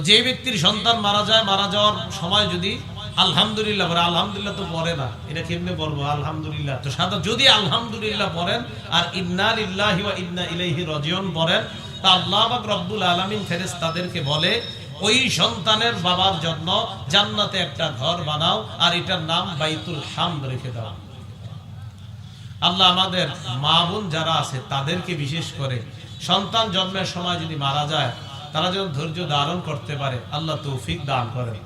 যে ব্যক্তির সন্তান মারা যায়, মারা যাওয়ার সময় যদি আলহামদুলিল্লাহ বলে, আলহামদুলিল্লাহ তো পড়ে না, এটা কেমনে বলবো আলহামদুলিল্লাহ? তো সাদা যদি আলহামদুলিল্লাহ পড়েন আর ইন্না লিল্লাহি ওয়া ইন্না ইলাইহি রাজিউন পড়েন, তা আল্লাহ পাক রব্বুল আলামিন ফেরেশতাদেরকে বলে ওই সন্তানের বাবার জন্য জান্নাতে একটা ঘর বানাও আর এটার নাম বাইতুল হামদ রেখে দাও। আল্লাহ আমাদের মা বোন যারা আছে তাদেরকে বিশেষ করে সন্তান জন্মের সময় যদি মারা যায় তারা যেন ধৈর্য ধারণ করতে পারে, আল্লাহ তৌফিক দান করেন।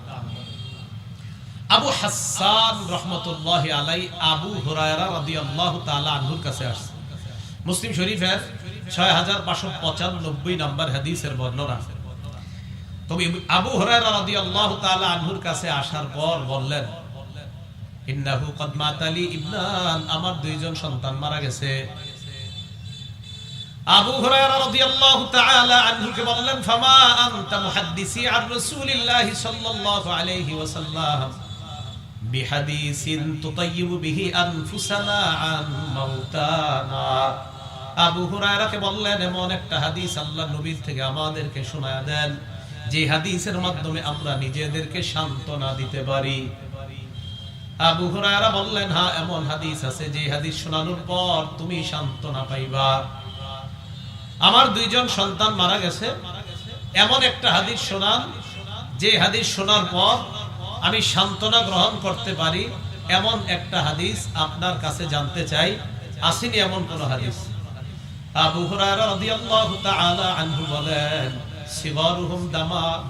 আবু হাসান রহমতুল্লাহি আলাইহি আবু হুরায়রা রাদিয়াল্লাহু তাআলা আনহুর কাছে আসছে। মুসলিম শরীফের 6595 নম্বর হাদিসের বর্ণনা। তবে আবু হুরায়রা রাদিয়াল্লাহু তাআলা আনহুর কাছে আসার পর বললেন, ইন্নাহু কদ মাতালি ইবনান, আমার দুইজন সন্তান মারা গেছে। আবু হুরায়রা রাদিয়াল্লাহু তাআলা আনহুকে বললেন, ফামা আনতা মুহাদ্দিসি আর রাসূলিল্লাহি সাল্লাল্লাহু আলাইহি ওয়াসাল্লাম বিহাদিসিন তুতাইয়িবু বিহি আনফুসানা আন মাউতানা। আবু হুরায়রাকে বললেন, এমন একটা হাদিস আল্লাহর নবীর থেকে আমাদেরকে শোনায়া দেন যে হাদিসের মাধ্যমে আমরা নিজেদেরকে সান্ত্বনা দিতে পারি। আবু হুরায়রা বললেন, হ্যাঁ এমন হাদিস আছে যে হাদিস শোনানোর পর তুমি সান্ত্বনা পাইবা। আমার দুইজন সন্তান মারা গেছে, এমন একটা হাদিস শোনান যে হাদিস শোনার পর আমি সান্ত্বনা গ্রহণ করতে পারি, এমন একটা হাদিস আপনার কাছে জানতে চাই, আসেনি এমন কোন হাদিস? আবু হুরায়রা রাদিয়াল্লাহু তাআলা আনহু বলেন, সিগারুহুম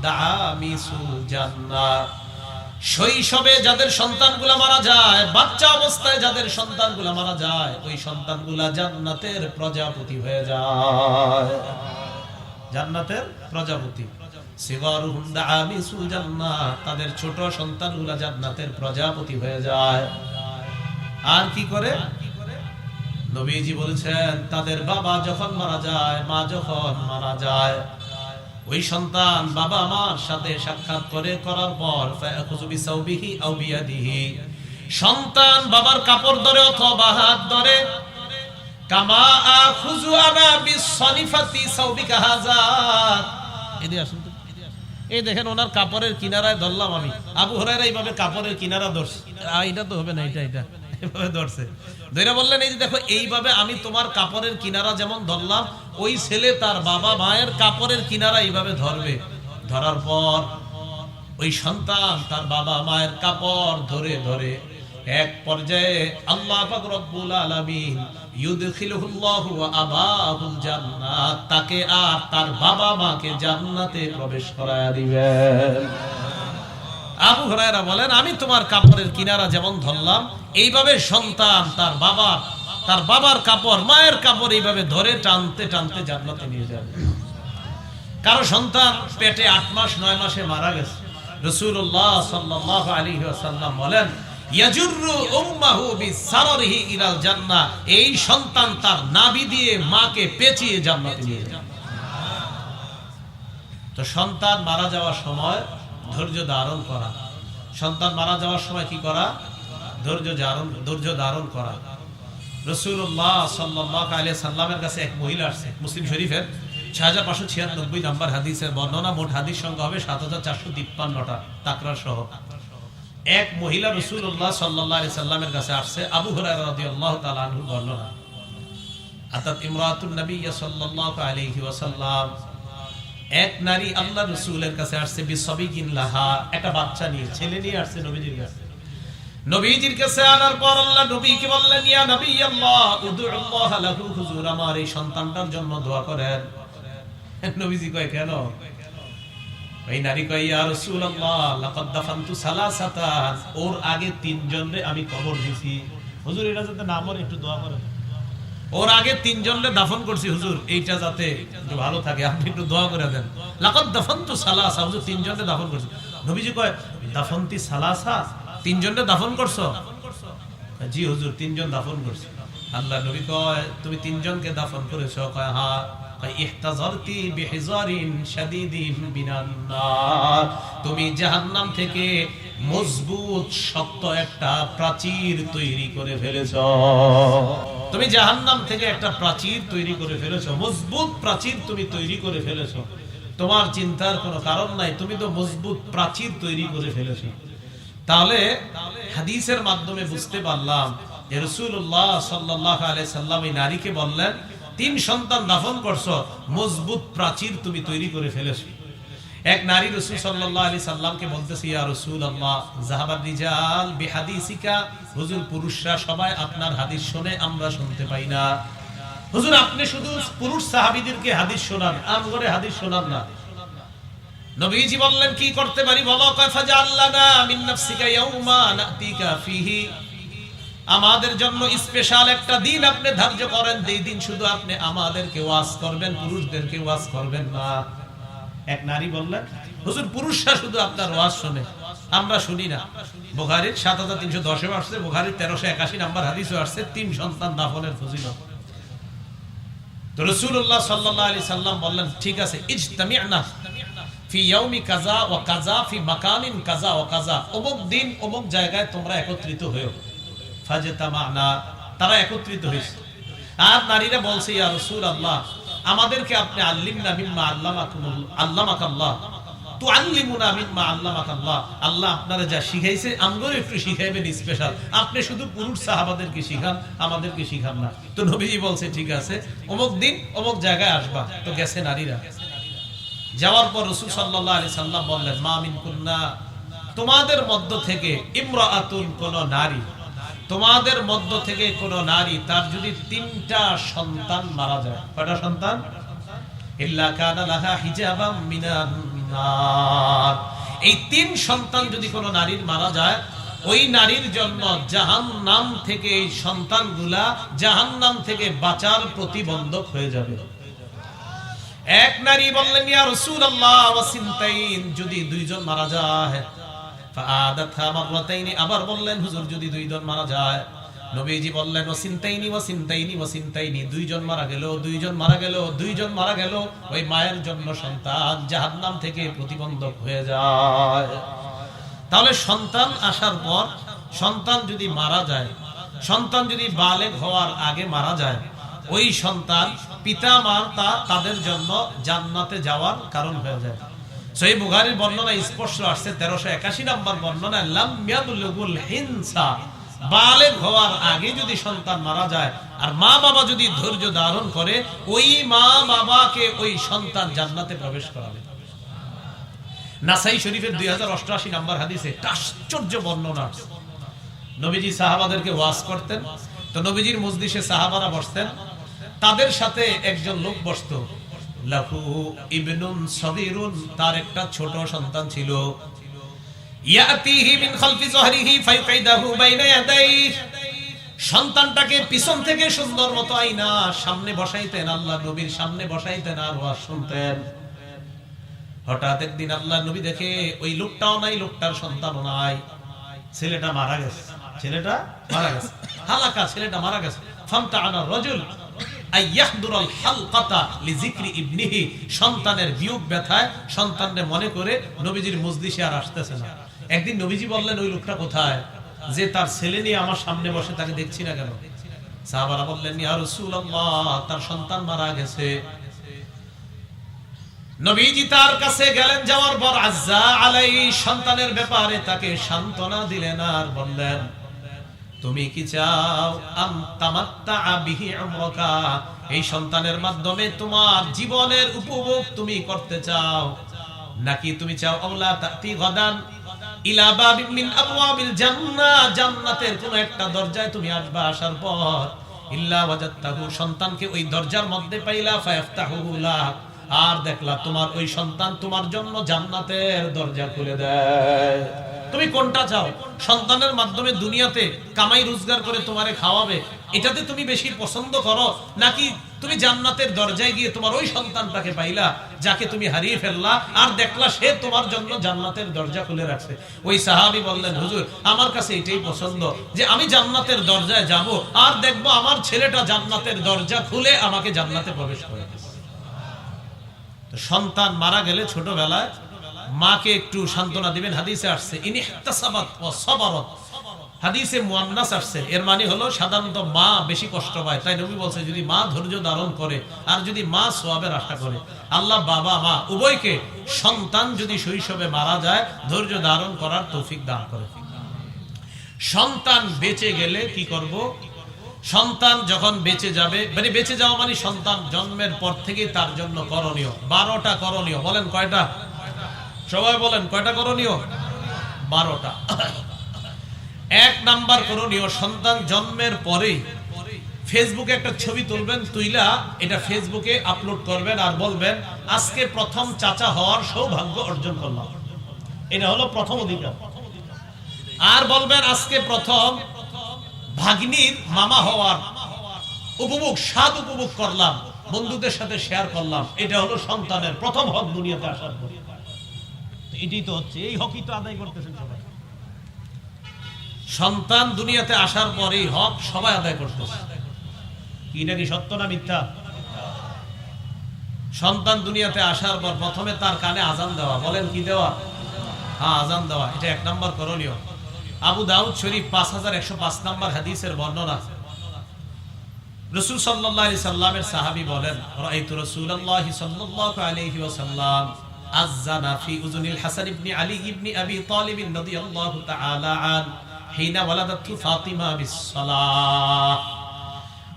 দাআমিসুল জান্নাহ, শৈশবে যাদের সন্তানগুলা মারা যায়, বাচ্চা অবস্থায় যাদের সন্তানগুলা মারা যায়, ওই সন্তানগুলা জান্নাতের প্রজাপতি হয়ে যায়, জান্নাতের প্রজাপতি। সিগারুহুম দাআমিসুল জান্নাহ, তাদের ছোট সন্তানগুলা জান্নাতের প্রজাপতি হয়ে যায়। আর কি করে? নবীজি বলেছেন, তাদের বাবা যখন মারা যায়, মা যখন মারা যায়, ওই সন্তান বাবা মার সাথে সাক্ষাৎ করার পর ফায়াখুযু বিসাওবিহি আও বিয়াদিহি, সন্তান বাবার কাপড় ধরে অথবা হাত ধরে, কামা আখুযু আনা বিসনিফাতি সাওবিকা হাযা, এদি আসুন তো, এই দেখেন ওনার কাপড়ের কিনারায় ধরলাম আমি। আবু হুরায়রা এইভাবে কাপড়ের কিনারা ধরছে, এটা তো হবে না, এটা এভাবে ধরছে, ধরে বললেন, এই যে দেখো এইভাবে আমি তোমার কাপড়ের কিনারা যেমন ধরলাম, ওই ছেলে তার বাবা মায়ের কাপড়ের কিনারা এইভাবে ধরবে। ধরার পর ওই সন্তান তার বাবা মায়ের কাপড় ধরে ধরে এক পর্যায়ে আল্লাহ পাক রব্বুল আলামিন ইউদখিলুহুল্লাহু ওয়া আবাহুল জান্নাত, তাকে আর তার বাবা মাকে জান্নাতে প্রবেশ করায়া দিবেন। আবু হুরায়রা বলেন, আমি তোমার কাপড়ের কিনারা যেমন ধরলাম, এইভাবে সন্তান তার বাবার কাপড়, মায়ের কাপড় এইভাবে ধরে টানতে টানতে জান্নাতে নিয়ে যাবে। কারো সন্তান পেটে 8 মাস 9 মাসে মারা গেছে, রাসূলুল্লাহ সাল্লাল্লাহু আলাইহি ওয়াসাল্লাম বলেন, ইয়াজুরু উম্মাহু বিসাররিহি ইলাল জান্নাহ, এই সন্তান তার নাভি দিয়ে মাকে পেঁচিয়ে জান্নাতে নিয়ে যাবে। তো সন্তান মারা যাওয়ার সময় ধৈর্য ধারণ করা, সন্তান মারা যাওয়ার সময় কি করা? ধৈর্য ধারণ করা। রাসূলুল্লাহ সাল্লাল্লাহু আলাইহি সাল্লামের কাছে এক মহিলা আসছে, মুসলিম শরীফের 6596 নম্বর হাদিসের বর্ণনা। মোট হাদিস সংখ্যা হবে 7453টা তাকরার সহ। এক মহিলা রাসূলুল্লাহ সাল্লাল্লাহু আলাইহি সাল্লামের কাছে আসছে, আবু হুরায়রা রাদিয়াল্লাহু তাআলা আনহু বর্ণনা, আতাত ইমরাতুন নবী সাল্লাল্লাহু আলাইহি ওয়াসাল্লাম, এক নারী আল্লাহ রাসূলের কাছে আসছে, বিসবিগিন লাহা, একটা বাচ্চা নিয়ে, ছেলে নিয়ে আসছে নবীজির কাছে। নবীজির কাছে আনার পর আল্লাহ নবীকে বললেন, ইয়া নবী আল্লাহ উদুল্লাহ লাহু, হুজুর আমার এই সন্তানটার জন্য দোয়া করেন। নবীজি কয়, কেন? এই নারী কয়, ইয়া রাসূলুল্লাহ লাকাদ দাফানতু সালাসাতান, ওর আগে 3 জনরে আমি কবর দিছি, হুজুর এটা যাতে না মরে একটু দোয়া করেন। ওর আগে 3 জনরে দাফন করছি হুজুর, এইটা যাতে একটু ভালো থাকে, আপনি একটু দোয়া করে দেন। লাকাদ দাফানতু সালাসা, হুজুর 3 জনরে দাফন করছি। নবীজি কয়, দাফনতি সালাসা, 3 জনরে দাফন করছো? জি হুজুর 3 জন দাফন করছি। আল্লাহ নবী কয়, তুমি 3 জনকে দাফন করেছো? কয় হ্যাঁ। কয় ইহতাজারতি বিহিজারিন শাদীদিন বিনান নার, তুমি জাহান্নাম থেকে মজবুত শক্ত একটা প্রাচীর তৈরি করে ফেলেছো। তুমি জাহান্নাম থেকে একটা প্রাচীর তৈরি করে ফেলেছো, মজবুত প্রাচীর তুমি তৈরি করে ফেলেছো। তোমার চিন্তার কোনো কারণ নাই, তুমি তো মজবুত প্রাচীর তৈরি করে ফেলেছো। তাহলে হাদিসের মাধ্যমে বুঝতে পারলাম যে রাসূলুল্লাহ সাল্লাল্লাহু আলাইহি সাল্লাম এই নারীকে বললেন, 3 সন্তান দাফন করছো, মজবুত প্রাচীর তুমি তৈরি করে ফেলেছো। এক নারী রাসূল সাল্লাল্লাহু আলাইহি সাল্লামকে বলতেছে, ইয়া রাসূলুল্লাহ যাহাবার রিজাল বিহাদিসিকা, হুজুর পুরুষরা সবাই আপনার হাদিস শুনে, আমরা শুনতে পাই না। হুজুর আপনি শুধু পুরুষ সাহাবীদেরকে হাদিস শোনান, আমগরে হাদিস শোনান না। নবীজি বললেন, কি করতে পারি বলো? কাফাজা আল্লানা মিন নাফসিকা ইয়াউমা নাতিকা ফিহি, আমাদের জন্য স্পেশাল একটা দিন আপনি ধার্য করেন, যেই দিন শুধু আপনি আমাদেরকে ওয়াজ করবেন, পুরুষদেরকে ওয়াজ করবেন না। এক নারী বললেন, হুজুর পুরুষরা শুধু আপনার ওয়াজ শুনে, আমরা শুনি না। বুখারীর ৭৩১০ এ আসছে, বুখারীর ১৩৮১ নাম্বার হাদিসে আসছে ৩ সন্তান দাফনের ফজিলত। তো রাসূলুল্লাহ সাল্লাল্লাহু আলাইহি সাল্লাম বললেন, ঠিক আছে, ইজতামি'না ফি ইয়াউমি কাযা ওয়া কাযা ফি মাকানিন কাযা ওয়া কাযা, অমুক দিন অমুক জায়গায় তোমরা একত্রিত হও। ফাজতামা'না, তারা একত্রিত হয়েছে। আর নারীরা বলছে, ইয়া রাসূলুল্লাহ আমাদেরকে আপনি আল্লিমনা মিম্মা আল্লামাকাল্লাহ, তুআল্লিমুনা মিম্মা আল্লামাকাল্লাহ, আল্লাহ আপনারা যা শিখাইছে আমগরে একটু শিখাইবেন স্পেশাল, আপনি শুধু পুরুষ সাহাবাদেরকে শিখান, আমাদেরকে শিখান না। তো নবীজি বলছে, ঠিক আছে, অমুক দিন অমুক জায়গায় আসবা। তো গেছে নারীরা। যাওয়ার পর রাসূল সাল্লাল্লাহু আলাইহি সাল্লাম বললেন, মা মিনকুন্না, তোমাদের মধ্য থেকে ইমরাআতুন, কোন নারী, তোমাদের মধ্য থেকে কোন নারী, তার যদি 3টা সন্তান মারা যায়, কয়টা সন্তান? ইল্লা কানা লাহা হিজাবাম মিনান নার, এই 3 সন্তান যদি কোন নারীর মারা যায়, ওই নারীর জন্য জাহান্নাম থেকে এই সন্তানগুলা জাহান্নাম থেকে বাঁচার প্রতিবন্ধক হয়ে যাবে। এক নারী বললেন, ইয়া রাসূলুল্লাহ ওয়া সিনতাইন, যদি 2 জন মারা যায়। ফাআদাতহা মাররাতাইনি, আবার বললেন, হুজুর যদি 2 জন মারা যায়। নবীজি বললেন, ওয়া সিনতাইনি ওয়া সিনতাইনি ওয়া সিনতাইনি, 2 জন মারা গেল, 2 জন মারা গেল, 2 জন মারা গেল, ওই মায়ের জন্য সন্তান জাহান্নাম থেকে প্রতিবন্ধক হয়ে যায়। তাহলে সন্তান আসার পর, সন্তান যদি মারা যায়, সন্তান যদি বালেগ হওয়ার আগে মারা যায়, ওই সন্তান পিতা মাতা তাদের জন্য জান্নাতে যাওয়ার কারণ হয়ে যায়। সহিহ বুখারীর বর্ণনা স্পষ্ট আসছে 1381 নম্বর বর্ণনা, লাম ইয়াবলুগুল হিনসা, বালেগ হওয়ার আগে যদি সন্তান মারা যায় আর মা বাবা যদি ধৈর্য ধারণ করে, ওই মা বাবাকে ওই সন্তান জান্নাতে প্রবেশ করাবে। নাসাই শরীফের 2088 নম্বর হাদিসে আশ্চর্য বর্ণনা। নবীজি সাহাবাদেরকে ওয়াজ করতেন, তো নবীজির মজলিসে সাহাবারা বসতেন, তাদের সাথে একজন লোক বসতো, লাহু ইবনুন সাগীরুন, তার একটা ছোট সন্তান ছিল। ইয়াতিহি মিন খালফি যহরিহি ফায়ুকিদাহু বাইনা ইয়াদাইহি, সন্তানটাকে পিছন থেকে সুন্দর মতো আইনা সামনে বসাইতেন, আল্লাহ নবীর সামনে বসাইতেন আর ওয়াজ শুনতেন। হঠাৎ একদিন আল্লাহ নবী দেখে ওই লোকটাও নাই, লোকটার সন্তানও নাই, ছেলেটা মারা গেছে, ছেলেটা মারা গেছে, হালাকা, ছেলেটা মারা গেছে। ফামতাআনা রাজুল আইয়াহদুরাল হালকাতা লিযিকরি ইবনিহি, সন্তানের বিয়োগ ব্যথায় সন্তানকে মনে করে নবীজির মজলিসে আর আসতেছে না। একদিন নবীজি বললেন, ওই লোকটা কোথায়, যে তার ছেলে নিয়ে আমার সামনে বসে, তাকে দেখছি না কেন? সাহাবারা বললেন, ইয়া রাসূলুল্লাহ তার সন্তান মারা গেছে। নবীজি তার কাছে গেলেন, যাওয়ার পর আজ্জা আলাইহি, সন্তানের ব্যাপারে তাকে সান্ত্বনা দিলেন আর বললেন, তুমি কি চাও আম তামাত্তা বিহি উমরাকা, এই সন্তানের মাধ্যমে তোমার জীবনের উপভোগ তুমি করতে চাও, নাকি তুমি চাও আওলা তাতি গাদান ইলা বাবিন মিন আবওয়াবিল জান্নাহ, জান্নাতের কোন একটা দরজায় তুমি আসবা, আসার পর ইল্লা ওয়াজাদতাহু, সন্তানকে ওই দরজার মধ্যে পাইলা, ফায়াফতাহু লাক, আর দেখলা তোমার ওই সন্তান তোমার জন্য জান্নাতের দরজা খুলে দেয়। তুমি কোনটা চাও? সন্তানের মাধ্যমে দুনিয়াতে কামাই রোজগার করে তোমারে খাওয়াবে, এটাতে তুমি বেশি পছন্দ করো, নাকি তুমি জান্নাতের দরজায় গিয়ে তোমার ওই সন্তানটাকে পাইলা যাকে তুমি হারিয়ে ফেললা, আর দেখলা সে তোমার জন্য জান্নাতের দরজা খুলে রাখছে? ওই সাহাবী বললেন, হুজুর আমার কাছে এটাই পছন্দ, যে আমি জান্নাতের দরজায় যাব আর দেখবো আমার ছেলেটা জান্নাতের দরজা খুলে আমাকে জান্নাতে প্রবেশ করে। সন্তান মারা গেলে ছোটবেলায় মাকে একটু সান্ত্বনা দিবেন। হাদিসে আসছে, ইনিহতাসাবাত ওয়া সাবারাত, হাদিসে মুয়ান্নাস আসছে, এর মানে হলো সাধারণত মা বেশি কষ্ট পায়, তাই নবী বলছে যদি মা ধৈর্য ধারণ করে আর যদি মা সওয়াবের আশা করে, আল্লাহ বাবা মা উভয়কে সন্তান যদি শৈশবে মারা যায় ধৈর্য ধারণ করার তৌফিক দান করে। সন্তান বেঁচে গেলে কি করব? সন্তান যখন বেঁচে যাবে, মানে বেঁচে যাওয়া মানে সন্তান জন্মের পর থেকে তার জন্য করণীয় 12টা করণীয়। বলেন কয়টা? সবাই বলেন কয়টা করণীয়? 12টা। 1 নাম্বার করণীয়, সন্তান জন্মের পরেই ফেসবুকে একটা ছবি তুলবেন, তুইলা এটা ফেসবুকে আপলোড করবেন আর বলবেন আজকে প্রথম চাচা হওয়ার সৌভাগ্য অর্জন করলাম। এটা হলো প্রথম অধিকার। আর বলবেন আজকে প্রথম ভাগ্নির মামা হওয়ার স্বাদ উপভোগ করলাম, বন্ধুদের সাথে শেয়ার করলাম। এটা হলো সন্তানের প্রথম হক দুনিয়াতে আসার পর। এটাই তো হচ্ছে, এই হকই তো আদায় করতেছেন সবাই। সন্তান দুনিয়াতে আসার পরেই হক সবাই আদায় করতেছে। এটা কি সত্য না মিথ্যা? সন্তান দুনিয়াতে আসার পর প্রথমে তার কানে আজান দেওয়া। বলেন কি দেওয়া? হ্যাঁ, আজান দেওয়া। এটা 1 নম্বর করণীয়। আবু দাউদ শরীফ 5105 নম্বর হাদিসের বর্ণনা। রাসূল সাল্লাল্লাহু আলাইহি সাল্লামের সাহাবী বলেন, রাআইতু রাসূলুল্লাহি সাল্লাল্লাহু আলাইহি ওয়াসাল্লাম আযানা ফি উযুনিল হাসান ইবনে আলী ইবনে আবি তালিব রাদিয়াল্লাহু তাআলা আন হিনা ওয়ালাদাতু ফাতিমা বিস-সালাহ।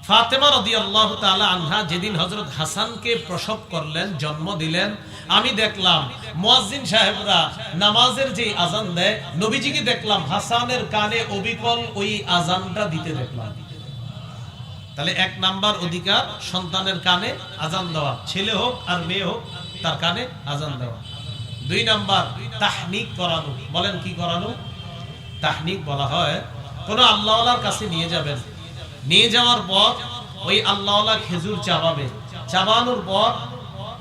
ফাতেমা রাদিয়াল্লাহু তাআলা আনহা যেদিন হযরত হাসানকে প্রসব করলেন, জন্ম দিলেন, আমি দেখলাম মুয়াজ্জিন সাহেবরা নামাজের যে আজান দেয়, নবীজিকে দেখলাম হাসানের কানে অবিকল ওই আজানটা দিতে দেখলাম। তাহলে 1 নাম্বার অধিকার সন্তানের কানে আজান দেওয়া, ছেলে হোক আর মেয়ে হোক তার কানে আজান দেওয়া। 2 নাম্বার তাহনিক করানো। বলেন কি করানো? তাহনিক বলা হয় কোন আল্লাহওয়ালার কাছে নিয়ে যাবেন, নিয়ে যাওয়ার পর ওই আল্লাহওয়ালা খেজুর চাবাবে, চাবানোর পর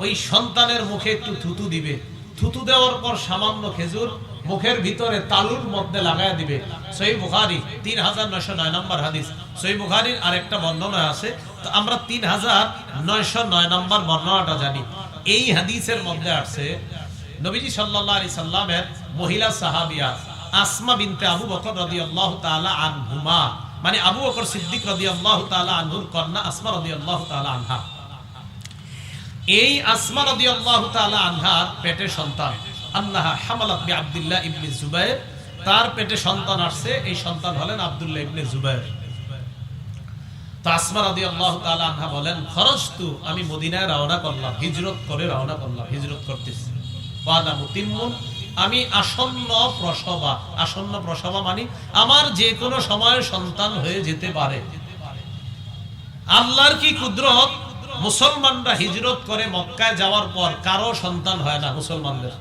ওই সন্তানের মুখে একটু থুতু দিবে, থুতু দেওয়ার পর সামান্য খেজুর মুখের ভিতরে তালুর মধ্যে লাগায় দিবে। সহিহ বুখারী 3909 নম্বর হাদিস। সহিহ বুখারীর আরেকটা বর্ণনা আছে, তো আমরা 3909 নম্বর বর্ণনাটা জানি। এই হাদিসের মধ্যে আছে নবীজি সাল্লাল্লাহু আলাইহি সাল্লামের মহিলা সাহাবিয়া আসমা বিনতে আবু বকর রাদিয়াল্লাহু তাআলা আনহুমা, মানে আবু বকর সিদ্দিক রাদিয়াল্লাহু তাআলা আনহুর কন্যা আসমা রাদিয়াল্লাহু তাআলা আনহা। এই আসমা রাদিয়াল্লাহু তাআলা আনহার পেটে সন্তান, আন্নাহা হামালাত বি আব্দুল্লাহ ইবনে জুবায়ের, তার পেটে সন্তান আসছে, এই সন্তান হলেন আব্দুল্লাহ ইবনে জুবায়ের। তো আসমা রাদিয়াল্লাহু তাআলা আনহা বলেন, খরজতু, আমি মদিনায় রওনা করলাম, হিজরত করে রওনা করলাম, হিজরত করতেছি। ওয়ানা মুতিম্মুন, আমি আসন্ন প্রসবা, আসন্ন প্রসবা মানে আমার যে কোনো সময় সন্তান হয়ে যেতে পারে। আল্লাহর কি কুদরত, মুসলমানরা হিজরত করে মক্কায় যাওয়ার পর কারো সন্তান হয় না মুসলমানদের।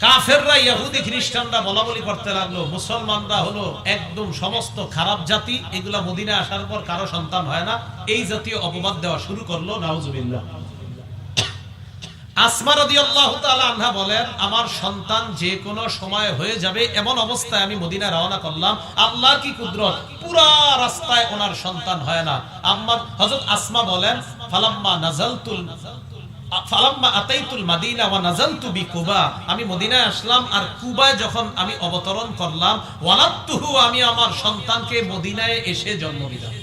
কাফেররা ইহুদি খ্রিস্টানরা বলা বলি করতে লাগলো মুসলমানরা হলো একদম সমস্ত খারাপ জাতি, এগুলা মদিনায় আসার পর কারো সন্তান হয় না, এই জাতীয় অপবাদ দেওয়া শুরু করলো। নাউজুবিল্লাহ। আসমা রাদিয়াল্লাহু তাআলা আনহা বলেন, আমার সন্তান যে কোনো সময় হয়ে যাবে এমন অবস্থায় আমি মদিনায় রওনা করলাম। আল্লাহর কি কুদরত, পুরা রাস্তায় ওনার সন্তান হয় না। হযরত আসমা বলেন, ফালাম্মা আতাইতুল মাদিনা ওয়া নাযালতু বিকুবা, আমি মদিনায় আসলাম আর কুবায় যখন আমি অবতরণ করলাম, ওয়ালাদতুহু, আমি আমার সন্তানকে মদিনায় এসে জন্ম দিলাম।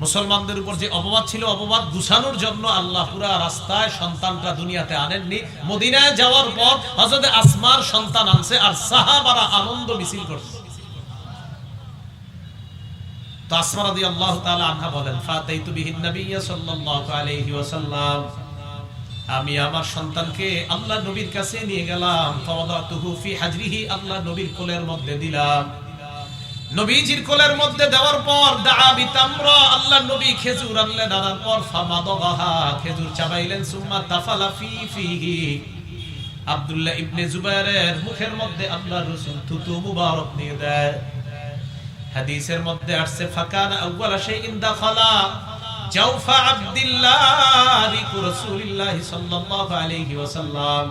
মুসলমানদের উপর যে অপবাদ ছিল, অপবাদ গুছানোর জন্য আল্লাহ পুরা রাস্তায় সন্তানটা দুনিয়াতে আনেননি। মদিনায় যাওয়ার পর হযরত আসমার সন্তান আনছে আর সাহাবারা আনন্দ মিছিল করছে। তো আসমা রাদিয়াল্লাহু তাআলা আনহা বলেন, ফাতাইতু বিহিন নবিয়্য সাল্লাল্লাহু আলাইহি ওয়াসাল্লাম, আমি আমার সন্তানকে আল্লাহ নবীর কাছে নিয়ে গেলাম। ফাওয়াদাতুহু ফি হাজরিহি, আল্লাহ নবীর কোলের মধ্যে দিলাম। নবীজির কোলের মধ্যে দেওয়ার পর দাআ বিতামরা, আল্লাহ নবী খেজুর আনলেন, আনার পর ফামাদাহা, খেজুর চাবাইলেন। সুম্মা তাফালা ফিহি, আব্দুল্লাহ ইবনে জুবায়েরের মুখের মধ্যে আল্লাহর রাসূল থুতু মুবারক নিয়ে দেয়। হাদিসের মধ্যে আসছে, ফাকানা আউয়ালা শাইইন দাখালা জাওফা আব্দুল্লাহ রাসূলুল্লাহ সাল্লাল্লাহু আলাইহি ওয়াসাল্লাম।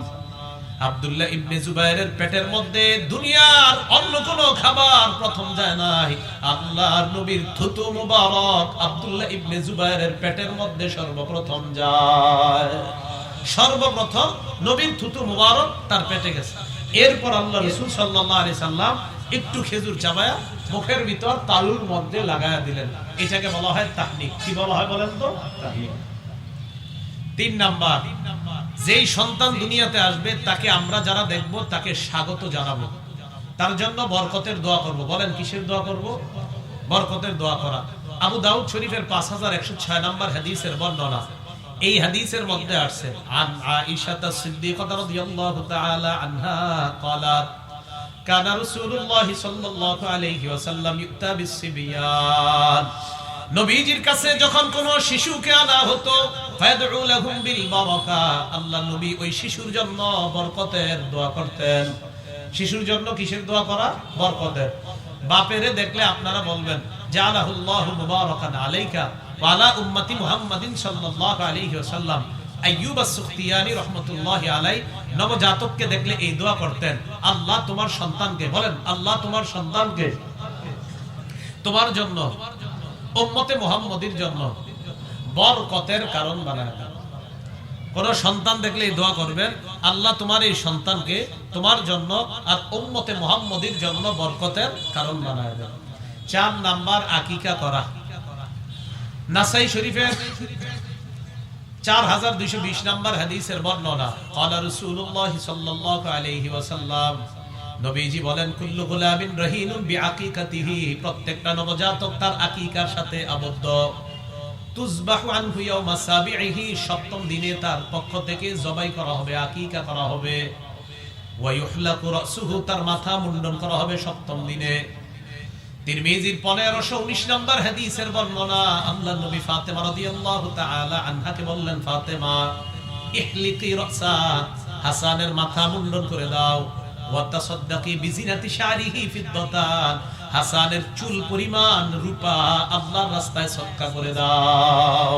আব্দুল্লাহ ইবনে জুবায়েরের পেটের মধ্যে দুনিয়ার অন্য কোনো খাবার প্রথম যায় নাই, আল্লাহর নবীর থুতু মুবারক আব্দুল্লাহ ইবনে জুবায়েরের পেটের মধ্যে সর্বপ্রথম যায়। সর্বপ্রথম নবীর থুতু মুবারক তার পেটে গেছে। এরপর আল্লাহ রাসূল সাল্লাল্লাহু আলাইহি সাল্লাম একটু খেজুর চাবায়া মুখের ভিতর তালুর মধ্যে লাগায়া দিলেন। এটাকে বলা হয় তাহনিক। কি বলা হয় বলেন তো? তাহনিক। 3 নাম্বার, যেই সন্তান দুনিয়াতে আসবে তাকে আমরা যারা দেখব তাকে স্বাগত জানাবো, তার জন্য বরকতের দোয়া করব। বলেন কিসের দোয়া করব? বরকতের দোয়া করা। আবু দাউদ শরীফের 5106 নম্বর হাদিসের বর্ণনা। এই হাদিসের মধ্যে আছে আন আয়েশা সিদ্দিকা রাদিয়াল্লাহু তাআলা আনহা قالت كان رسول الله صلى الله عليه وسلم يؤتى بالصبيان। নবীজির কাছে যখন কোন শিশুকে আনা হতো ফায়াদউ লাহুম বিল বারাকা, আল্লাহ নবী ওই শিশুর জন্য বরকতের দোয়া করতেন। শিশুর জন্য কিসের দোয়া করা? বরকতের। বাপেরে দেখলে আপনারা বলবেন জালাহুল্লাহু মুবারাকান আলাইকা ওয়া আলা উম্মতি মুহাম্মাদিন সাল্লাল্লাহু আলাইহি ওয়াসাল্লাম। আইয়ুব আস-সুখতিয়ানি রাহমাতুল্লাহি আলাইহি নবজাতককে দেখলে এই দোয়া করতেন, আল্লাহ তোমার সন্তানকে, বলেন আল্লাহ তোমার সন্তানকে তোমার জন্য, উম্মতে মুহাম্মাদির জন্য বরকতের কারণ বানায় দেন। কোন সন্তান দেখলে এই দোয়া করবেন, আল্লাহ তোমার এই সন্তানকে তোমার জন্য আর উম্মতে মুহাম্মাদির জন্য বরকতের কারণ বানায় দেন। 4 নাম্বার, আকিকা করা। নাসাই শরীফের 4220 নম্বর হাদিসের বর্ণনা। ক্বালা রাসূলুল্লাহ সাল্লাল্লাহু আলাইহি ওয়াসাল্লাম, নবীজি বলেন কুল্লু গুলামিন রাহিনুন বিআকিকাতিহি, প্রত্যেকটা নবজাতক তার আকিকার সাথে আবদ্ধ। তুযবাহু আনহু ইয়াওমা সাবিহি, সপ্তম দিনে তার পক্ষ থেকে জবাই করা হবে, আকিকা করা হবে। ওয়া ইউহলাকু রাসুহু, তার মাথা মুন্ডন করা হবে সপ্তম দিনে। তিরমিজির 1519 নম্বর হাদিসের বর্ণনা। আল্লাহর নবী ফাতেমা রাদিয়াল্লাহু তাআলা আনহাকে বললেন, ফাতেমা ইহলিকি রাসা, হাসানের মাথা মুন্ডন করে দাও। ওয়া তাসাদদাকি বিজিনাতি শারিহি ফিদ্দাতান, হাসানের চুল পরিমাণ রূপা আল্লাহর রাস্তায় সদকা করে দাও।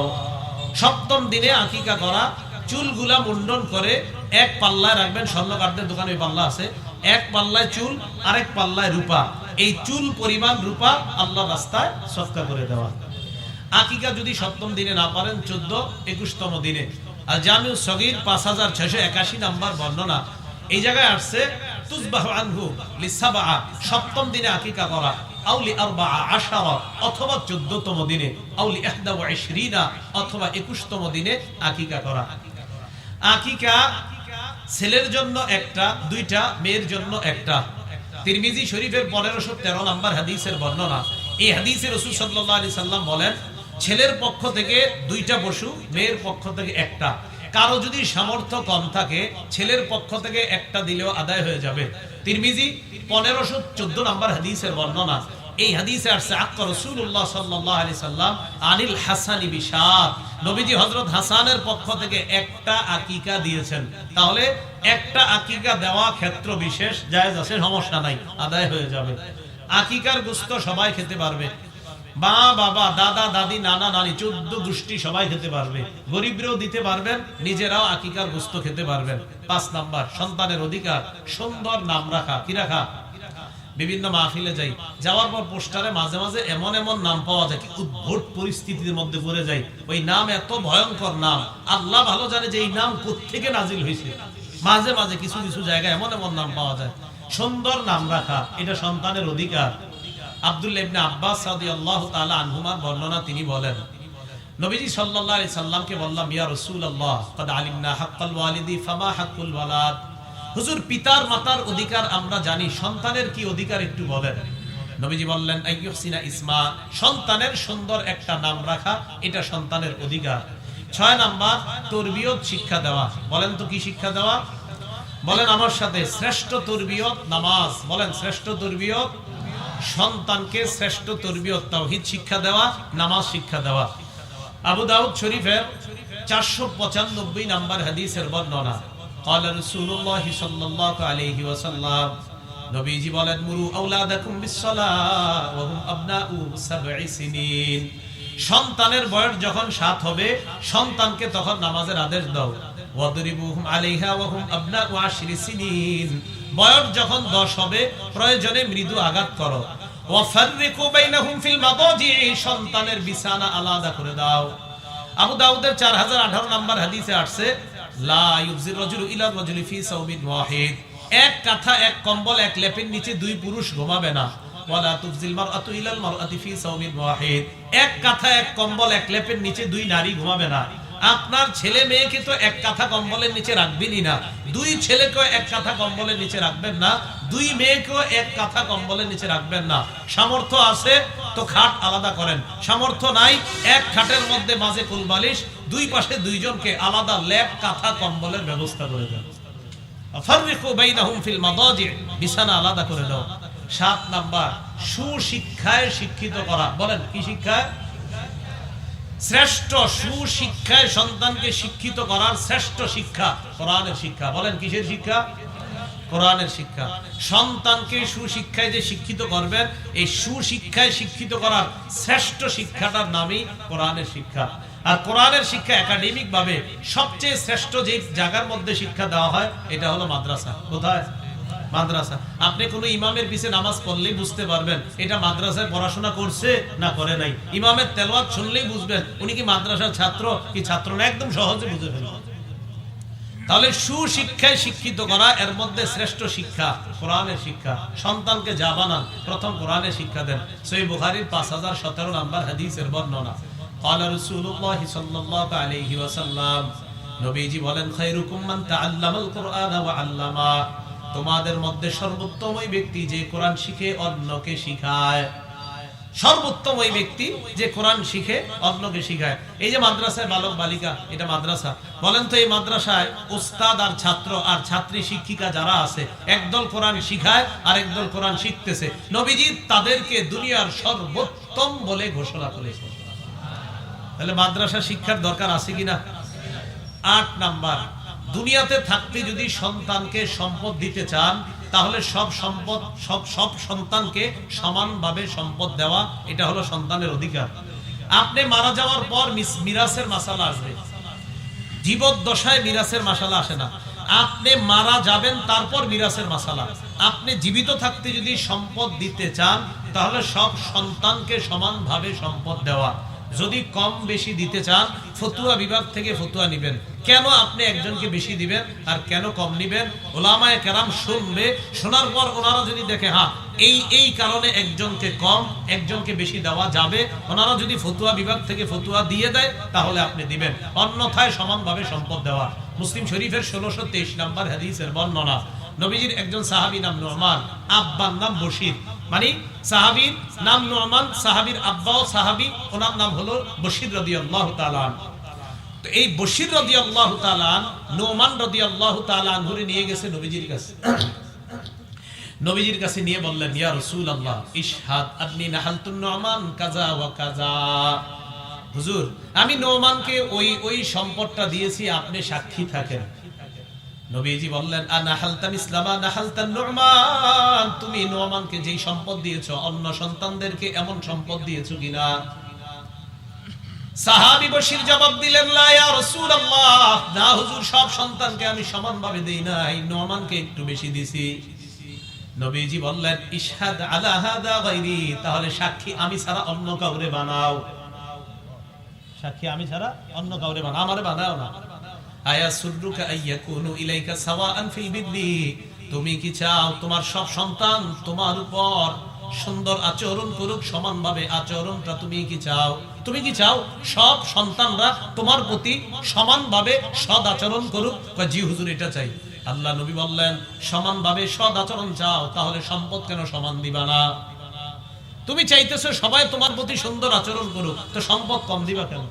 সপ্তম দিনে আকিকা করা, চুলগুলা মুন্ডন করে এক পাল্লায় রাখবেন, স্বর্ণকারদের দোকানে ওই পাল্লা আছে, এক পাল্লায় চুল আরেক পাল্লায় রূপা, এই চুল পরিমাণ রূপা আল্লাহর রাস্তায় সদকা করে দেওয়া। আকিকা যদি সপ্তম দিনে না পারেন 14-21তম দিনে। আর জামিউ সগীর 5681 নম্বর বর্ণনা। এই জায়গায় আসছে তুযবাহু আনহু লিসাবআ, সপ্তম দিনে আকিকা করা, আউলি 14 অথবা 14তম দিনে, আউলি 21 অথবা 21তম দিনে আকিকা করা। আকিকা ছেলের জন্য একটা, দুইটা, মেয়ের জন্য একটা। তিরমিজি শরীফের 1513 নম্বর হাদিসের বর্ণনা। এই হাদিসে রাসূল সাল্লাল্লাহু আলাইহি সাল্লাম বলেন, ছেলের পক্ষ থেকে 2টা পশু, মেয়ের পক্ষ থেকে একটা। কারো যদি সামর্থ্য কম থাকে ছেলের পক্ষ থেকে একটা দিলেও আদায় হয়ে যাবে। তিরমিজি 1514 নম্বর হাদিসের বর্ণনা। এই হাদিসে আসছে আক্কা রাসূলুল্লাহ সাল্লাল্লাহু আলাইহি সাল্লাম আনিল হাসানি বিশার, নবীজি হযরত হাসানের পক্ষ থেকে একটা আকিকা দিয়েছেন। তাহলে একটা আকিকা দেওয়া ক্ষেত্র বিশেষ জায়েজ আছে, সমস্যা নাই, আদায় হয়ে যাবে। আকিকার গোশত সবাই খেতে পারবে, মা বাবা দাদা দাদি নানা নানি 14 গোষ্ঠী সবাই খেতে পারবে, গরিবরাও দিতে পারবেন, নিজেরাও আকিকার গোশত খেতে পারবেন। 5 নাম্বার, সন্তানের অধিকার, সুন্দর নাম রাখা। কি রাখা? বিভিন্ন মাহফিলে যাই, যাওয়ার পর পোস্টারে মাঝে মাঝে এমন এমন নাম পাওয়া যায় কি উদ্ভট পরিস্থিতির মধ্যে পড়ে যায়। ওই নাম এত ভয়ঙ্কর নাম, আল্লাহ ভালো জানে যে এই নাম কোত্থেকে নাজিল হয়েছে। মাঝে মাঝে কিছু কিছু জায়গায় এমন এমন নাম পাওয়া যায়। সুন্দর নাম রাখা এটা সন্তানের অধিকার। আব্দুল্লাহ ইবনে আব্বাস রাদিয়াল্লাহু তাআলা আনহুমার বর্ণনা, তিনি বলেন, নবীজি সাল্লাল্লাহু আলাইহি সাল্লামকে বললাম, ইয়া রাসূলুল্লাহ ক্বাদ আলিমনা হাক্কাল ওয়ালিদি ফামা হাক্কুল ওয়ালাদ। হুজুর, পিতার মাতার অধিকার আমরা জানি, সন্তানের কি অধিকার একটু বলেন। নবীজি বললেন, আইয়ুহসিনা ইসমা, সন্তানের সুন্দর একটা নাম রাখা এটা সন্তানের অধিকার। 6 নাম্বার, তরবিয়ত শিক্ষা দেওয়া। বলেন তো কি শিক্ষা দেওয়া? বলেন আমার সাথে, শ্রেষ্ঠ তরবিয়ত নামাজ। বলেন শ্রেষ্ঠ তরবিয়ত, সন্তানকে শ্রেষ্ঠ তরবিয়ত তাওহীদ শিক্ষা দেওয়া, নামাজ শিক্ষা দেওয়া। আবু দাউদ শরীফের 495 নম্বর হাদিসের বর্ণনা। قال رسول الله صلى الله عليه وسلم, নবীজি বলেন, মুরু আওলাদাকুম বিসসালাহ ওয়া হুম আবনাউ 7 সিনিন, সন্তানের বয়স যখন 7 হবে সন্তানকে তখন নামাজের আদেশ দাও। ওয়াদরিবুহুম আলাইহা ওয়া হুম আবনাউ 10 সিনিন, বয়স যখন 10 হবে প্রয়োজনে মৃদু আঘাত করো। ওয়াফাররিকু বাইনাহুম ফিল মাদাজি, সন্তানের বিছানা আলাদা করে দাও। আবু দাউদের 4018 নম্বর হাদিসে আসছে, লা ইউজির রাজুলু ইলা রাজুলি ফি সাওমিন ওয়াহিদ, এক কাঁথা এক কম্বল এক লেপের নিচে দুই পুরুষ ঘুমাবে না। ওয়ালা তুফজিল মারআতু ইলাল মারআতি ফি সাওমিন ওয়াহিদ, এক কাঁথা এক কম্বল এক লেপের নিচে দুই নারী ঘুমাবে না। আপনার ছেলে মেয়েকে তো এক কাঁথা কম্বলের নিচে রাখবেনই না, দুই ছেলেকেও এক কাঁথা কম্বলের নিচে রাখবেন না, দুই মেয়েকেও এক কাঁথা কম্বলের নিচে রাখবেন না। সামর্থ্য আছে তো খাট আলাদা করেন, সামর্থ্য নাই এক খাটের মধ্যে মাঝে কুলবালিশ, দুই পাশে দুইজনকে আলাদা লেপ কাঁথা কম্বলের ব্যবস্থা করে দেন। ফাররিকু বাইনাহুম ফিল মাদাজি, বিছানা আলাদা করে দাও। 7 নাম্বার, সুশিক্ষায় শিক্ষিত করা। বলেন কি শিক্ষায়? শ্রেষ্ঠ সুশিক্ষায় সন্তানকে শিক্ষিত করার শ্রেষ্ঠ শিক্ষা কোরআনের শিক্ষা। বলেন কিসের শিক্ষা? কোরআনের শিক্ষা। সন্তানকে সুশিক্ষায় যে শিক্ষিত করবেন, এই সুশিক্ষায় শিক্ষিত করার শ্রেষ্ঠ শিক্ষাটার নামই কোরআনের শিক্ষা। আর কোরআনের শিক্ষা একাডেমিক ভাবে সবচেয়ে শ্রেষ্ঠ যে জায়গার মধ্যে শিক্ষা দেওয়া হয় এটা হলো মাদ্রাসা। কোথায়? মাদ্রাসা। আপনি কোনো ইমামের পিছে নামাজ পড়লেই বুঝতে পারবেন এটা মাদ্রাসায় পড়াশোনা করছে না করে নাই। ইমামের তেলাওয়াত শুনলেই বুঝবেন উনি কি মাদ্রাসার ছাত্র কি ছাত্র না, একদম সহজে বুঝে ফেলবেন। তাহলে সুশিক্ষায় শিক্ষিত করা, এর মধ্যে শ্রেষ্ঠ শিক্ষা কোরআনের শিক্ষা। সন্তানকে যা বানান প্রথম কোরআনের শিক্ষা দেন। সহিহ বুখারীর 5017 নম্বর হাদিসের বর্ণনা। ক্বালা রাসূলুল্লাহ সাল্লাল্লাহু আলাইহি ওয়াসাল্লাম, নবীজি বলেন, খায়রুকুম মান তাআল্লামাল কুরআনা ওয়া আল্লামা, তোমাদের মধ্যে সর্বোত্তম ওই ব্যক্তি যে কোরআন শিখে অন্যকে শিখায়। সর্বোত্তম ওই ব্যক্তি যে কোরআন শিখে অন্যকে শিখায়। এই যে মাদ্রাসায় বালক বালিকা, এটা মাদ্রাসা। বলেন তো এই মাদ্রাসায় উস্তাদ আর ছাত্র আর ছাত্রী শিক্ষিকা যারা আছে, একদল কোরআন শিখায় আর একদল কোরআন শিখতেছে। নবীজি তাদেরকে দুনিয়ার সর্বোত্তম বলে ঘোষণা করেছে। তাহলে মাদ্রাসা শিক্ষার দরকার আছে কিনা? 8 নাম্বার, দুনিয়াতে থাকতে যদি সন্তানকে সম্পদ দিতে চান তাহলে সব সন্তানকে সমানভাবে সম্পদ দেওয়া, এটা হলো সন্তানের অধিকার। আপনি মারা যাওয়ার পর মিরাসের মাসালা আসবে, জীবদ্দশায় মিরাসের মাসালা আসে না। আপনি মারা যাবেন তারপর মিরাসের মাসালা। আপনি জীবিত থাকতে যদি সম্পদ দিতে চান তাহলে সব সন্তানকে সমানভাবে সম্পদ দেওয়া। যদি কম বেশি দিতে চান ফতুয়া বিভাগ থেকে ফতুয়া নিবেন, কেন আপনি একজনকে বেশি দিবেন আর কেন কম নিবেন। ওলামায়ে কেরাম শুনবে, শোনার পর ওনারা যদি দেখে হ্যাঁ এই কারণে একজনকে কম একজনকে বেশি দেওয়া যাবে, ওনারা যদি ফতুয়া বিভাগ থেকে ফতুয়া দিয়ে দেয় তাহলে আপনি দিবেন, অন্যথায় সমানভাবে সম্পদ দেওয়া। মুসলিম শরীফের 1623 নম্বর হাদিসের বর্ণনা। নবীজির একজন সাহাবী নাম নুমান, আব্বার নাম বশির। মানে সাহাবীর নাম নুমান, সাহাবীর আব্বাও সাহাবী, ওনার নাম হলো বশির রাদিয়াল্লাহু তাআলা। তো এই বশির রাদিয়াল্লাহু তাআলা নুমান রাদিয়াল্লাহু তাআলা আনহুরে নিয়ে গেছে নবীজির কাছে। নবীজির কাছে নিয়ে বললেন, ইয়া রাসূলুল্লাহ ইশহাদ আন্নী নাহালতুন নুমান কাজা ওয়া কাজা। হুজুর আমি নুমানকে ওই সম্পদটা দিয়েছি, আপনি সাক্ষী থাকেন। নবীজি বললেন, আনাহালতান ইসলামা নাহালতান নুমান, তুমি নুমানকে যেই সম্পদ দিয়েছো অন্য সন্তানদেরকে এমন সম্পদ দিয়েছো কিনা? সাহাবী বশির জবাব দিলেন, লা ইয়া রাসূলুল্লাহ, না হুজুর সব সন্তানকে আমি সমানভাবে দেই নাই, নুমানকে একটু বেশি দিছি। নবীজি বললেন, ইশহাদ আলা হাদা গায়রি, তাহলে সাক্ষী আমি ছাড়া অন্য কাউরে বানাও। সাক্ষী আমি ছাড়া অন্য কাউরে বানাও, আমারে বানাও না। আয়া সুররুকা আইয়াকুনু ইলাইকা সাওয়াআন ফিল বিররি, তুমি কি চাও তোমার সব সন্তান তোমার উপর সুন্দর আচরণ করুক, সমানভাবে আচরণটা তুমি কি চাও? তুমি কি চাও সব সন্তানরা তোমার প্রতি সমানভাবে সদ আচরণ করুক? জি হুজুর এটা চাই। আল্লাহ নবী বললেন, সমানভাবে সদ আচরণ চাও তাহলে সম্পদ কেন সমান দিবা না? তুমি চাইতেছো সবাই তোমার প্রতি সুন্দর আচরণ করুক, তো সম্পদ কম দিবা কেন?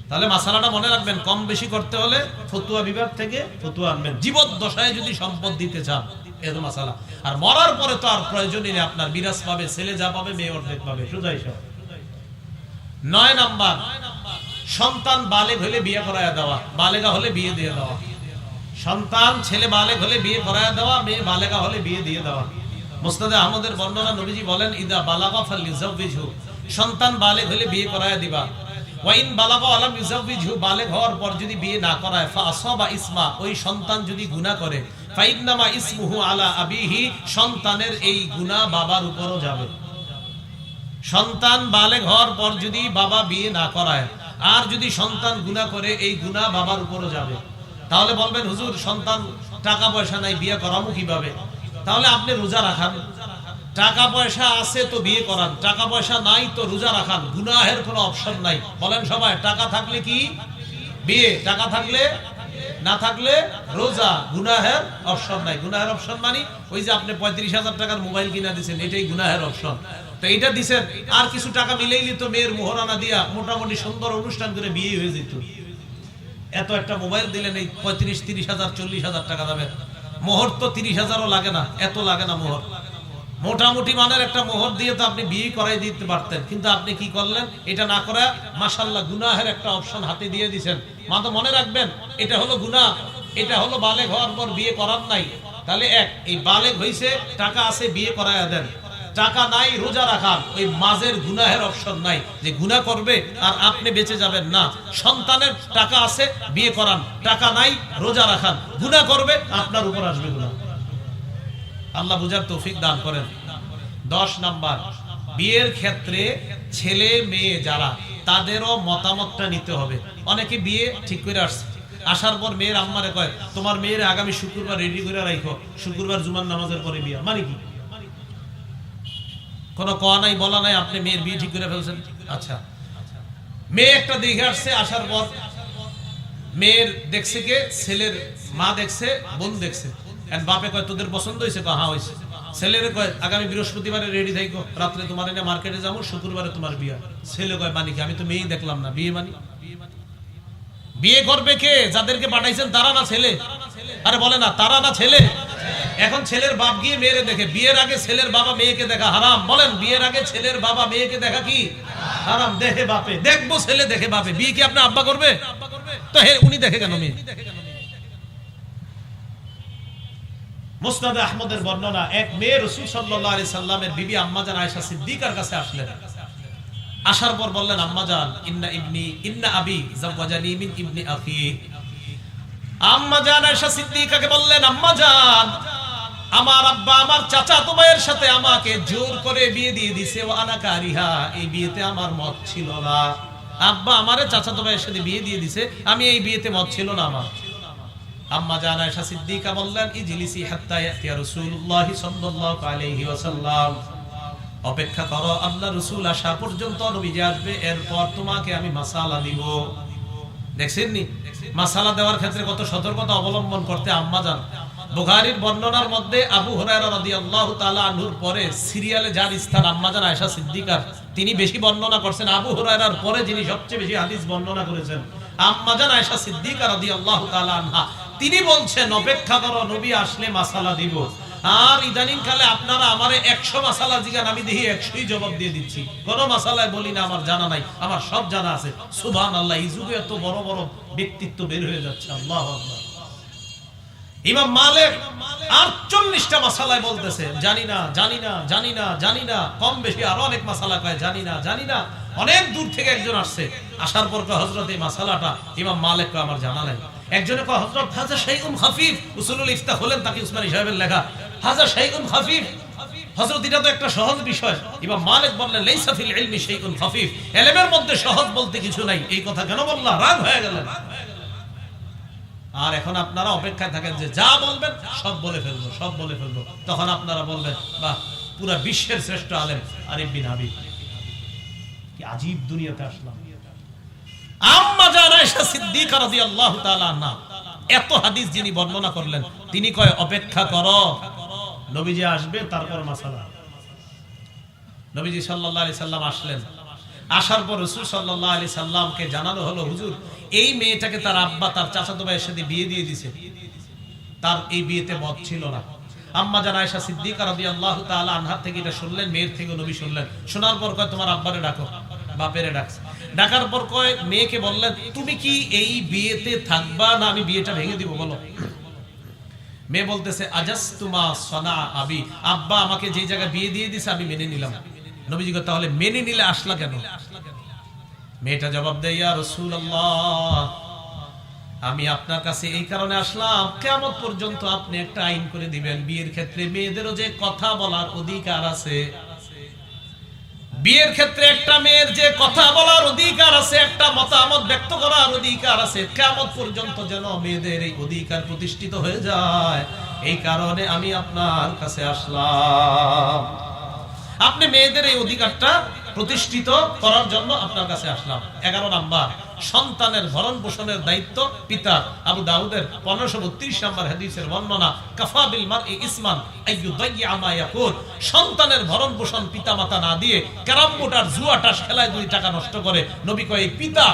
তাহলে মাসালাটা মনে রাখবেন, কম বেশি করতে হলে ফতুয়া বিভাগ থেকে ফতুয়া আনবেন। জীবদ্দশায় যদি সম্পদ দিতে চান এত মাসালা, আর মরার পরে তো আর প্রয়োজনই নেই, আপনার বিরাজ পাবে, ছেলে যা পাবে মেয়ে অর্ধেক পাবে, সোজা হিসাব। 9 নাম্বার, সন্তান বালেগ হলে বিয়ে করায়া দেওয়া, বালেগা হলে বিয়ে দিয়ে দেওয়া। সন্তান ছেলে বালেগ হলে বিয়ে করায়া দেওয়া, মেয়ে বালেগা হলে বিয়ে দিয়ে দেওয়া। মুসনাদে আহমদের বর্ণনা, নবীজি বলেন, ইদা বালাগা ফালিযাওবিজহু, সন্তান বালেগ হলে বিয়ে করায়া দিবা। ওয়াইন বালাগা আলাম ইউযাওবিজহু, বালেগ হওয়ার পর যদি বিয়ে না করায়, ফাআসাবা ইসমা, ওই সন্তান যদি গুনাহ করে, ফাইন্নামা ইসমুহু আলা আবিহি, সন্তানের এই গুনাহ বাবার উপরও যাবে। সন্তান বালেগ হওয়ার পর যদি বাবা বিয়ে না করায় আর যদি সন্তান গুনাহ করে, এই গুনাহ বাবার উপরও যাবে। তাহলে বলবেন হুজুর সন্তান টাকা পয়সা নাই, বিয়ে করাবো কিভাবে? তাহলে আপনি রোজা রাখান। টাকা পয়সা আছে তো বিয়ে করান, টাকা পয়সা নাই তো রোজা রাখান। গুনাহের কোনো অপশন নাই। বলেন সবাই, টাকা থাকলে কি বিয়ে, টাকা থাকলে না থাকলে রোজা, গুনাহের অপশন নাই। গুনাহের অপশন মানে ওই যে আপনি 35,000 টাকার মোবাইল কিনা দিচ্ছেন, এটাই গুনাহের অপশন। তো এটা দিচ্ছেন, আর কিছু টাকা মিলেইলি তো মেয়ের মোহরানা দিয়া মোটামুটি সুন্দর অনুষ্ঠান করে বিয়ে হয়ে যেত। এত একটা মোবাইল দিলেন, এই 35, 30,000, 40,000 টাকা যাবে। মোহর তো 30,000ও লাগে না, এত লাগে না মোহর। মোটামুটি মানের একটা মোহর দিয়ে তো আপনি বিয়ে করাই দিতে পারতেন, কিন্তু আপনি কি করলেন? এটা না করে মাশাআল্লাহ গুনাহের একটা অপশন হাতে দিয়ে দিবেন। মা তো মনে রাখবেন, এটা হলো গুনাহ, এটা হলো বালেগ হওয়ার পর বিয়ে করার নাই। তাহলে এই বালেগ হইছে, টাকা আছে, বিয়ে করায়া দেন। টাকা নাই, রোজা রাখান। ওই মাঝের গুনাহের অপশন নাই যে গুনাহ করবে আর আপনি বেঁচে যাবেন না। সন্তানের টাকা আছে, বিয়ে করান। টাকা নাই, রোজা রাখান। গুনাহ করবে, আপনার উপর আসবে গুনাহ। আল্লাহ বুঝার তৌফিক দান করেন। 10 নাম্বার, বিয়ের ক্ষেত্রে ছেলে মেয়ে যারা, তাদেরও মতামতটা নিতে হবে। অনেকে বিয়ে ঠিক করে আসছে, আসার পর মেয়ের আম্মারে কয় তোমার মেয়ের আগামী শুক্রবার রেডি করে রাখো, শুক্রবার জুমার নামাজের পরে বিয়ে। মানে কি? কোনো কোয়া নাই, বলা নাই, আপনি মেয়ের বিয়ে ঠিক করে ফেলছেন। আচ্ছা, মেয়ে একটা দেখে আসছে, আসার পর মেয়ের দেখছে কে? ছেলের মা দেখছে, বোন দেখছে। বাপে কয় তোদের পছন্দ হয়েছে? হ্যাঁ হয়েছে। ছেলের কয় আগামী বৃহস্পতিবারে রেডি থাকো, রাত্রে তোমার এনে মার্কেটে যাবো, শুক্রবারে তোমার বিয়ে। ছেলে কয় মানে কি? আমি তো মেয়েই দেখলাম না, বিয়ে মানি? বিয়ে করবে কে? যাদেরকে পাঠাইছেন তারা না ছেলে? আরে বলে না, তারা না ছেলে? এখন ছেলের বাপ গিয়ে মেয়েরে দেখে। বিয়ের আগে ছেলের বাবা মেয়েকে দেখা হারাম? বলেন, বিয়ের আগে ছেলের বাবা মেয়েকে দেখা কি হারাম? দেখে বাপে, দেখবো ছেলে দেখে বাপে। বিয়ে কি আপনি আব্বা করবে? তো উনি দেখে কেন মেয়ে? মুসনাদে আহমদের বর্ণনা, এক মেয়ে রাসূল সাল্লাল্লাহু আলাইহি সাল্লামের বিবি আম্মাজান আয়েশা সিদ্দিকার কাছে আসলেন। আসার পর বললেন, আম্মাজান ইন্না আবি যাওয়াজানি মিন ইবনি আখি। আম্মাজান আয়েশা সিদ্দিকাকে বললেন, আম্মাজান, আমার আব্বা আমার চাচাতো ভাইয়ের সাথে আমাকে জোর করে বিয়ে দিয়ে দিয়েছে। ওয়া আনা কারিহা, এই বিয়েতে আমার মত ছিল না। আব্বা আমারে চাচাতো ভাইয়ের সাথে বিয়ে দিয়ে দিয়েছে, আমি এই বিয়েতে মত ছিল না আমার। আম্মা জান আয়েশা সিদ্দিকা বললেন, ইজলিসি হাত্তা ইয়াতি রাসূলুল্লাহ সাল্লাল্লাহু আলাইহি ওয়াসাল্লাম, অপেক্ষা করো আল্লাহর রাসূল আসা পর্যন্ত, নবীজি আসবে, এরপর তোমাকে আমি মাসালা দিব। দেখছেননি মাসালা দেওয়ার ক্ষেত্রে কত সতর্কতা অবলম্বন করতে আম্মা জান। বুখারীর বর্ণনার মধ্যে আবু হুরায়রা রাদিয়াল্লাহু তাআলা আনহুর পরে সিরিয়ালে যার স্থান আম্মা জান আয়েশা সিদ্দিকার, তিনি বেশি বর্ণনা করছেন। আবু হুরায়রার পরে যিনি সবচেয়ে বেশি হাদিস বর্ণনা করেছেন আম্মা জান আয়েশা সিদ্দিকা রাদিয়াল্লাহু তাআলা আনহা। তিনি বলছেন, অপেক্ষা করো, নবী আসলে মাসালা দিব। আর ইদানিং কালে আপনারা আমারে 100 মাসালা জিগান, আমি দেখি 100ই জবাব দিয়ে দিচ্ছি। কোন মাসালায় বলি না আমার জানা নাই, আমার সব জানা আছে। সুবহানাল্লাহ, এই যুগে এত বড় বড় ব্যক্তিত্ব বের হয়ে যাচ্ছে। আল্লাহু আকবার। ইমাম মালিক 48টা মাসালায় বলতেছে জানি না, জানি না, জানি না, জানি না। কম বেশি আরো অনেক মাসালা কয় জানি না, জানি না। অনেক দূর থেকে একজন আসছে, আসার পর কয় হযরত এই মাসালাটা ইমাম মালিক কয় আমার জানা নাই। একজনে কয় হযরত হাযা শাইউন খাফিফ, উসুলুল ইফতাহ হলেন তাকি উসমানী সাহেবের লেখা, হাযা শাইউন খাফিফ। হযরত এটা তো একটা সহজ বিষয়। ইমাম মালিক বললেন লাইসা ফিল ইলমি শাইউন খাফিফ, ইলমের মধ্যে সহজ বলতে কিছু নাই। এই কথা কেন বললা? রাগ হয়ে গেলেন। আর এখন আপনারা অপেক্ষায় থাকেন যে যা বলবেন সব বলে ফেলবো, সব বলে ফেলবো। তখন আপনারা বলবেন বাহ, পুরা বিশ্বের শ্রেষ্ঠ আলেম আরিফ বিন হাবিব। কি আজীব দুনিয়াতে আসলাম। আম্মা জান আয়েশা সিদ্দিকা রাদিয়াল্লাহু তাআলা আনহা এত হাদিস যিনি বর্ণনা করলেন, তিনি কয় অপেক্ষা করো, নবীজি আসবে, তারপর মাসালা। নবীজি সাল্লাল্লাহু আলাইহি সাল্লাম আসলেন। আসার পর রাসূল সাল্লাল্লাহু আলাইহি সাল্লামকে জানানো হলো, হুজুর এই মেয়েটাকে তার আব্বা তার চাচাতো ভাইয়ের সাথে বিয়ে দিয়ে দিয়েছে, তার এই বিয়েতে মত ছিল না। আম্মা জান আয়েশা সিদ্দিকা রাদিয়াল্লাহু তাআলা আনহা থেকে এটা শুনলেন, মেয়ের থেকে নবী শুনলেন। শোনার পর কয় তোমার আব্বারে ডাকো। বাপেরে ডাকছে। ডাকার পর কয় মেয়েকে বললেন, তুমি কি এই বিয়েতে থাকবা না আমি বিয়েটা ভেঙে দিব, বলো। মেয়ে বলতেছে আজাসতুমা সানা আবি, আব্বা আমাকে যে জায়গায় বিয়ে দিয়ে দিয়েছে আমি মেনে নিলাম। নবীজি কয় তাহলে মেনে নিলে আসলা কেন? মেয়েটা জবাব দেয়, ইয়া রাসূলুল্লাহ, আমি আপনার কাছে এই কারণে আসলাম, কিয়ামত পর্যন্ত আপনি একটা আইন করে দিবেন, বিয়ের ক্ষেত্রে মেয়েদেরও যে কথা বলার অধিকার আছে। বিয়ের ক্ষেত্রে একটা মেয়ের যে কথা বলার অধিকার আছে, একটা মতামত ব্যক্ত করার অধিকার আছে, কিয়ামত পর্যন্ত যেন মেয়েদের এই অধিকার প্রতিষ্ঠিত হয়ে যায়, এই কারণে আমি আপনার কাছে আসলাম। আপনি মেয়েদের এই অধিকারটা প্রতিষ্ঠিত করার জন্য আপনার কাছে আসলাম। 11 নাম্বার, সন্তানের ভরণ পোষণের দায়িত্ব পিতা। আবু দাউদের 1532 নম্বর হাদিসের বর্ণনা, কাফা বিল মারই ইসমান আইয়ুদাইয়া মা ইয়াকুল। সন্তানের ভরণ পোষণ পিতামাতা না দিয়ে ক্যারাম বোর্ড আর জুয়া টাস খেলায় 2 টাকা নষ্ট করে, নবী কয় এই পিতা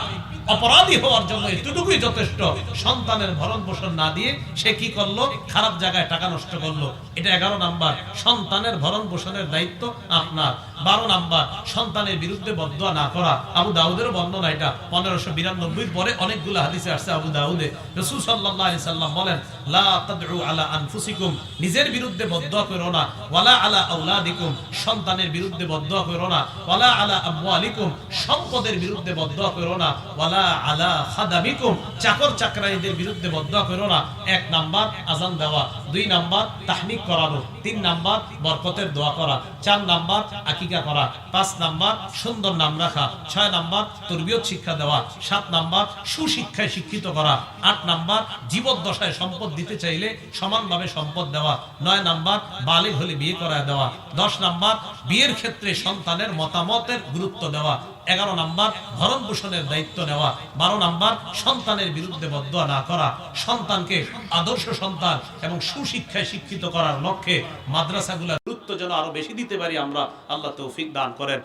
অপরাধী হওয়ার জন্য এতটুকুই যথেষ্ট। সন্তানের ভরণ পোষণ না দিয়ে সে কি করলো? খারাপ জায়গায় টাকা নষ্ট করলো। এটা 11 নাম্বার, সন্তানের ভরণ পোষণের দায়িত্ব আপনার। 12 নাম্বার, সন্তানের বিরুদ্ধে বদদোয়া না করা। আবু দাউদের বর্ণনা এটা 1592 পরে অনেকগুলো হাদিসে আসছে আবু দাউদে। রাসূল সাল্লাল্লাহু আলাইহি সাল্লাম বলেন, লা তাদউ আলা আনফুসিকুম, নিজের বিরুদ্ধে বদদোয়া করো না, ওয়ালা আলা আওলাদিকুম, সন্তানের বিরুদ্ধে বদদোয়া করো না, ওয়ালা আলা আমওয়ালিকুম, সম্পদের বিরুদ্ধে বদদোয়া করো না, ওয়ালা আলা খাদামিকুম, চাকর চাকরানীদের বিরুদ্ধে বদদোয়া করো না। 1 নাম্বার আযান দেওয়া, 2 নাম্বার তাহনিক করানো, 3 নাম্বার বরকতের দোয়া করা, 4 নাম্বার আকিকা করা, 5 নাম্বার সুন্দর নাম রাখা, 6 নাম্বার তরবিয়ত শিক্ষা দেওয়া, 7 নাম্বার সুশিক্ষায় শিক্ষিত করা, 8 নাম্বার জীবদ্দশায় সম্পদ দিতে চাইলে সমানভাবে সম্পদ দেওয়া, 9 নাম্বার বালিগ হলে বিয়ে করায় দেওয়া, 10 নাম্বার বিয়ের ক্ষেত্রে সন্তানের মতামতের গুরুত্ব দেওয়া, 11 নাম্বার ভরণ পোষণের দায়িত্ব নেওয়া, 12 নাম্বার সন্তানের বিরুদ্ধে বদদোয়া না করা, সন্তানকে আদর্শ সন্তান এবং সুশিক্ষায় শিক্ষিত করার লক্ষ্যে মাদ্রাসাগুলোর গুরুত্ব যেন আরো বেশি দিতে পারি আমরা। আল্লাহ তৌফিক দান করেন।